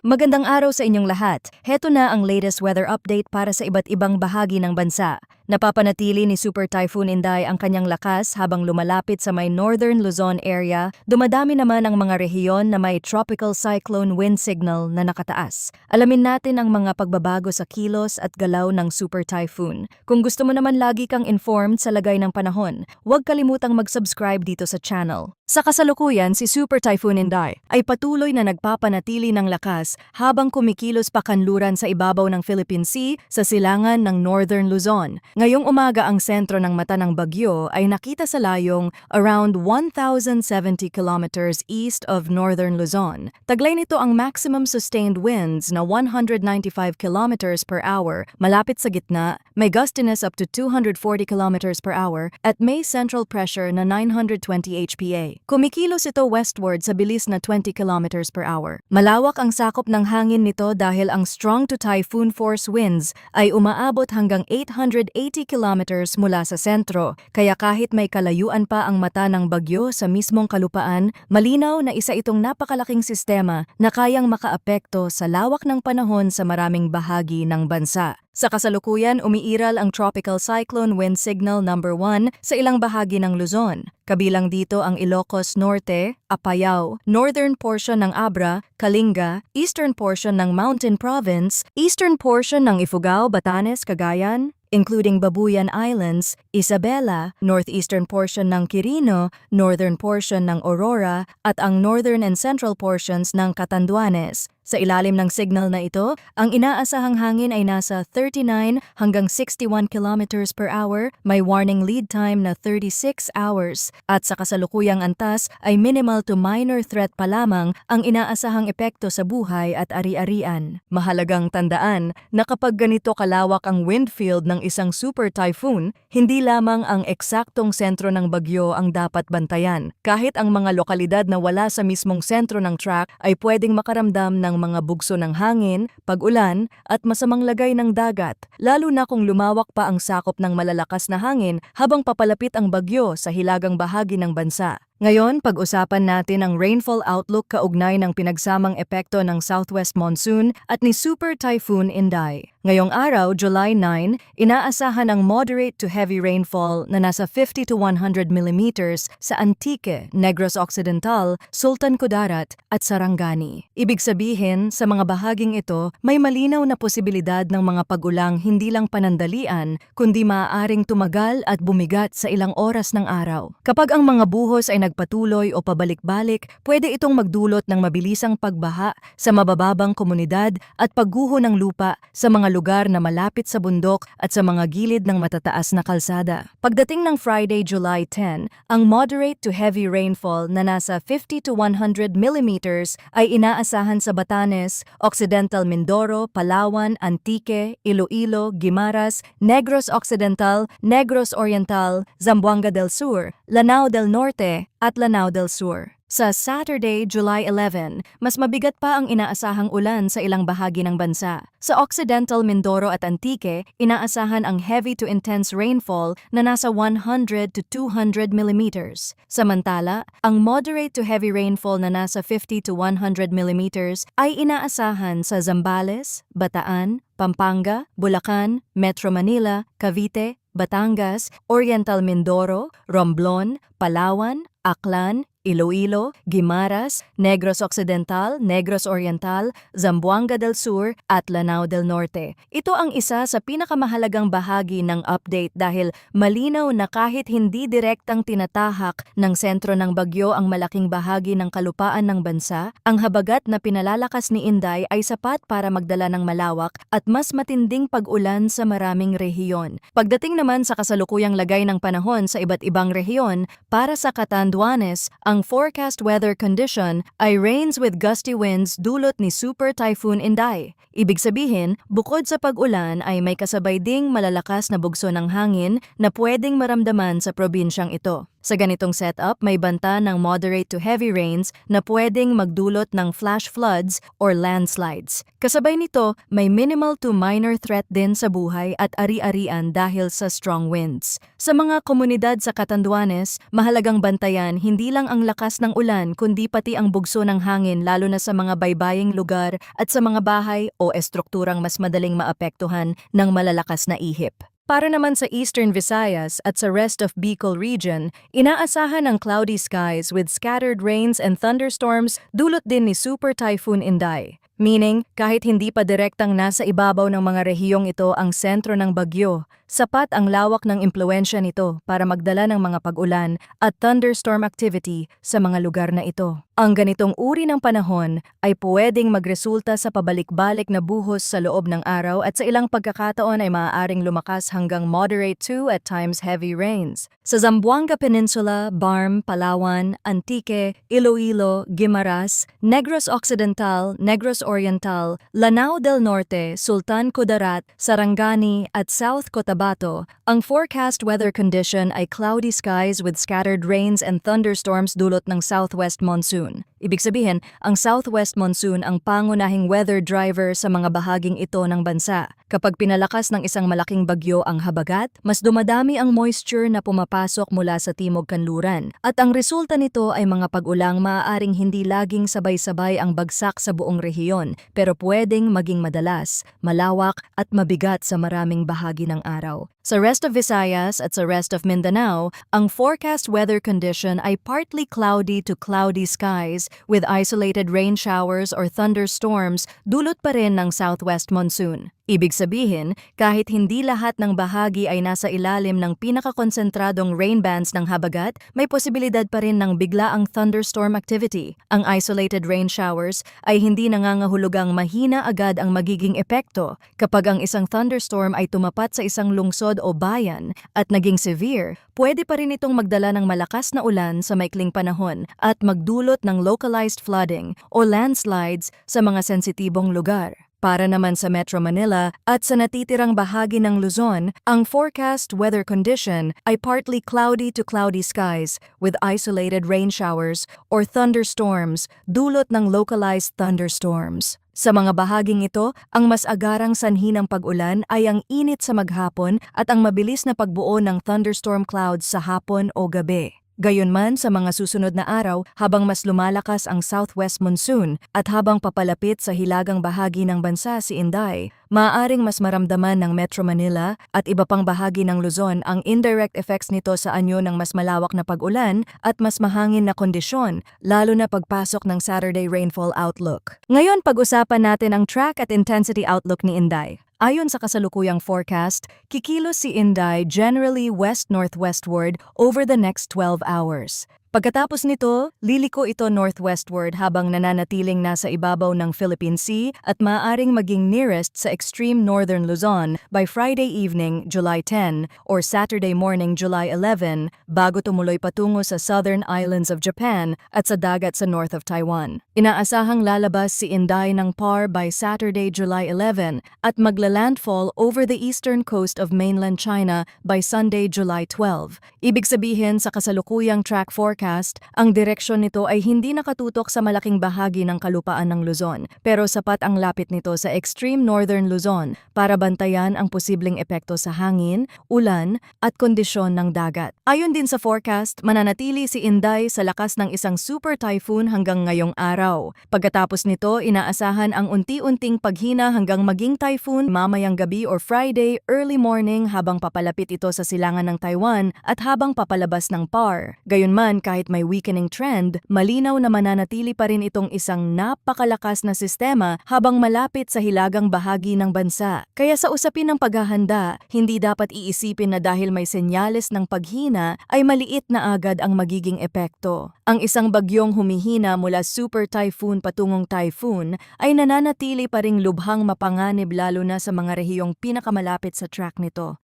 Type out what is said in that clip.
Magandang araw sa inyong lahat. Heto na ang latest weather update para sa iba't ibang bahagi ng bansa. Napapanatili ni Super Typhoon Inday ang kanyang lakas habang lumalapit sa may northern Luzon area. Dumadami naman ang mga rehiyon na may tropical cyclone wind signal na nakataas. Alamin natin ang mga pagbabago sa kilos at galaw ng Super Typhoon. Kung gusto mo naman lagi kang informed sa lagay ng panahon, huwag kalimutang mag-subscribe dito sa channel. Sa kasalukuyan, si Super Typhoon Inday ay patuloy na nagpapanatili ng lakas habang kumikilos pakanluran sa ibabaw ng Philippine Sea sa silangan ng Northern Luzon. Ngayong umaga ang sentro ng mata ng bagyo ay nakita sa layong around 1,070 kilometers east of Northern Luzon. Taglay nito ang maximum sustained winds na 195 kilometers per hour malapit sa gitna, may gustiness up to 240 kilometers per hour at may central pressure na 920 HPA. Kumikilos ito westward sa bilis na 20 kilometers per hour. Malawak ang sakop ng hangin nito dahil ang strong to typhoon force winds ay umaabot hanggang 880 kilometers mula sa sentro, kaya kahit may kalayuan pa ang mata ng bagyo sa mismong kalupaan, malinaw na isa itong napakalaking sistema na kayang makaapekto sa lawak ng panahon sa maraming bahagi ng bansa. Sa kasalukuyan, umiiral ang Tropical Cyclone Wind Signal number 1 sa ilang bahagi ng Luzon. Kabilang dito ang Ilocos Norte, Apayao, northern portion ng Abra, Kalinga, eastern portion ng Mountain Province, eastern portion ng Ifugao, Batanes, Cagayan, including Babuyan Islands, Isabela, northeastern portion ng Quirino, northern portion ng Aurora, at ang northern and central portions ng Catanduanes. Sa ilalim ng signal na ito, ang inaasahang hangin ay nasa 39 hanggang 61 kilometers per hour, may warning lead time na 36 hours, at sa kasalukuyang antas ay minimal to minor threat pa lamang ang inaasahang epekto sa buhay at ari-arian. Mahalagang tandaan na kapag ganito kalawak ang wind field ng isang super typhoon, hindi lamang ang eksaktong sentro ng bagyo ang dapat bantayan. Kahit ang mga lokalidad na wala sa mismong sentro ng track ay pwedeng makaramdam ng mga bugso ng hangin, pag-ulan at masamang lagay ng dagat, lalo na kung lumawak pa ang sakop ng malalakas na hangin habang papalapit ang bagyo sa hilagang bahagi ng bansa. Ngayon, pag-usapan natin ang rainfall outlook kaugnay ng pinagsamang epekto ng southwest monsoon at ni Super Typhoon Inday. Ngayong araw, July 9, inaasahan ang moderate to heavy rainfall na nasa 50 to 100 millimeters sa Antique, Negros Occidental, Sultan Kudarat at Sarangani. Ibig sabihin, sa mga bahaging ito, may malinaw na posibilidad ng mga pag-ulang hindi lang panandalian, kundi maaaring tumagal at bumigat sa ilang oras ng araw. Kapag ang mga buhos ay nagpatuloy o pabalik-balik, pwede itong magdulot ng mabilisang pagbaha sa mabababang komunidad at pagguho ng lupa sa mga lugar na malapit sa bundok at sa mga gilid ng matataas na kalsada. Pagdating ng Friday, July 10, ang moderate to heavy rainfall na nasa 50 to 100 millimeters ay inaasahan sa Batanes, Occidental Mindoro, Palawan, Antique, Iloilo, Guimaras, Negros Occidental, Negros Oriental, Zamboanga del Sur, Lanao del Norte, at Lanao del Sur. Sa Saturday, July 11, mas mabigat pa ang inaasahang ulan sa ilang bahagi ng bansa. Sa Occidental Mindoro at Antique, inaasahan ang heavy to intense rainfall na nasa 100 to 200 millimeters. Samantala, ang moderate to heavy rainfall na nasa 50 to 100 millimeters ay inaasahan sa Zambales, Bataan, Pampanga, Bulacan, Metro Manila, Cavite, Batangas, Oriental Mindoro, Romblon, Palawan, Aklan, Iloilo, Guimaras, Negros Occidental, Negros Oriental, Zamboanga del Sur at Lanao del Norte. Ito ang isa sa pinakamahalagang bahagi ng update dahil malinaw na kahit hindi direktang tinatahak ng sentro ng bagyo ang malaking bahagi ng kalupaan ng bansa, ang habagat na pinalalakas ni Inday ay sapat para magdala ng malawak at mas matinding pag-ulan sa maraming rehiyon. Pagdating naman sa kasalukuyang lagay ng panahon sa iba't ibang rehiyon, para sa Catanduanes, ang forecast weather condition ay rains with gusty winds dulot ni Super Typhoon Inday. Ibig sabihin, bukod sa pag-ulan ay may kasabay ding malalakas na bugso ng hangin na pwedeng maramdaman sa probinsyang ito. Sa ganitong setup, may banta ng moderate to heavy rains na pwedeng magdulot ng flash floods or landslides. Kasabay nito, may minimal to minor threat din sa buhay at ari-arian dahil sa strong winds. Sa mga komunidad sa Catanduanes, mahalagang bantayan hindi lang ang lakas ng ulan kundi pati ang bugso ng hangin lalo na sa mga baybaying lugar at sa mga bahay o estrukturang mas madaling maapektuhan ng malalakas na ihip. Para naman sa Eastern Visayas at sa rest of Bicol region, inaasahan ang cloudy skies with scattered rains and thunderstorms dulot din ni Super Typhoon Inday. Meaning, kahit hindi pa direktang nasa ibabaw ng mga rehiyong ito ang sentro ng bagyo, sapat ang lawak ng impluensya nito para magdala ng mga pag-ulan at thunderstorm activity sa mga lugar na ito. Ang ganitong uri ng panahon ay pwedeng magresulta sa pabalik-balik na buhos sa loob ng araw at sa ilang pagkakataon ay maaaring lumakas hanggang moderate to at times heavy rains. Sa Zamboanga Peninsula, Barm, Palawan, Antique, Iloilo, Guimaras, Negros Occidental, Negros Oriental, Lanao del Norte, Sultan Kudarat, Sarangani at South Cotabato, ang forecast weather condition ay cloudy skies with scattered rains and thunderstorms dulot ng southwest monsoon. Ibig sabihin, ang southwest monsoon ang pangunahing weather driver sa mga bahaging ito ng bansa. Kapag pinalakas ng isang malaking bagyo ang habagat, mas dumadami ang moisture na pumapasok mula sa timog kanluran. At ang resulta nito ay mga pag-ulang maaaring hindi laging sabay-sabay ang bagsak sa buong rehiyon, pero pwedeng maging madalas, malawak at mabigat sa maraming bahagi ng araw. Sa rest of Visayas at sa rest of Mindanao, ang forecast weather condition ay partly cloudy to cloudy skies with isolated rain showers or thunderstorms dulot pa rin ng southwest monsoon. Ibig sabihin, kahit hindi lahat ng bahagi ay nasa ilalim ng pinakakonsentradong rain bands ng habagat, may posibilidad pa rin ng biglaang thunderstorm activity. Ang isolated rain showers ay hindi nangangahulugang mahina agad ang magiging epekto. Kapag ang isang thunderstorm ay tumapat sa isang lungsod o bayan at naging severe, pwede pa rin itong magdala ng malakas na ulan sa maikling panahon at magdulot ng localized flooding o landslides sa mga sensitibong lugar. Para naman sa Metro Manila at sa natitirang bahagi ng Luzon, ang forecast weather condition ay partly cloudy to cloudy skies with isolated rain showers or thunderstorms dulot ng localized thunderstorms. Sa mga bahaging ito, ang mas agarang sanhi ng pag-ulan ay ang init sa maghapon at ang mabilis na pagbuo ng thunderstorm clouds sa hapon o gabi. Gayunman sa mga susunod na araw habang mas lumalakas ang southwest monsoon at habang papalapit sa hilagang bahagi ng bansa si Inday, maaaring mas maramdaman ng Metro Manila at iba pang bahagi ng Luzon ang indirect effects nito sa anyo ng mas malawak na pag-ulan at mas mahangin na kondisyon, lalo na pagpasok ng Saturday rainfall outlook. Ngayon pag-usapan natin ang track at intensity outlook ni Inday. Ayon sa kasalukuyang forecast, kikilos si Inday generally west-northwestward over the next 12 hours. Pagkatapos nito, liliko ito northwestward habang nananatiling nasa ibabaw ng Philippine Sea at maaaring maging nearest sa extreme northern Luzon by Friday evening, July 10 or Saturday morning, July 11 bago tumuloy patungo sa southern islands of Japan at sa dagat sa north of Taiwan. Inaasahang lalabas si Inday ng PAR by Saturday, July 11 at maglalandfall over the eastern coast of mainland China by Sunday, July 12. Ibig sabihin sa kasalukuyang track forecast, ang direksyon nito ay hindi nakatutok sa malaking bahagi ng kalupaan ng Luzon, pero sapat ang lapit nito sa extreme northern Luzon para bantayan ang posibleng epekto sa hangin, ulan at kondisyon ng dagat. Ayon din sa forecast, mananatili si Inday sa lakas ng isang super typhoon hanggang ngayong araw. Pagkatapos nito, inaasahan ang unti-unting paghina hanggang maging typhoon mamayang gabi or Friday, early morning habang papalapit ito sa silangan ng Taiwan at habang papalabas ng PAR. Gayunman, kahit may weakening trend, malinaw na mananatili pa rin itong isang napakalakas na sistema habang malapit sa hilagang bahagi ng bansa. Kaya sa usapin ng paghahanda, hindi dapat iisipin na dahil may senyales ng paghina ay maliit na agad ang magiging epekto. Ang isang bagyong humihina mula super typhoon patungong typhoon ay nananatili pa ring lubhang mapanganib lalo na sa mga rehiyong pinakamalapit sa track nito.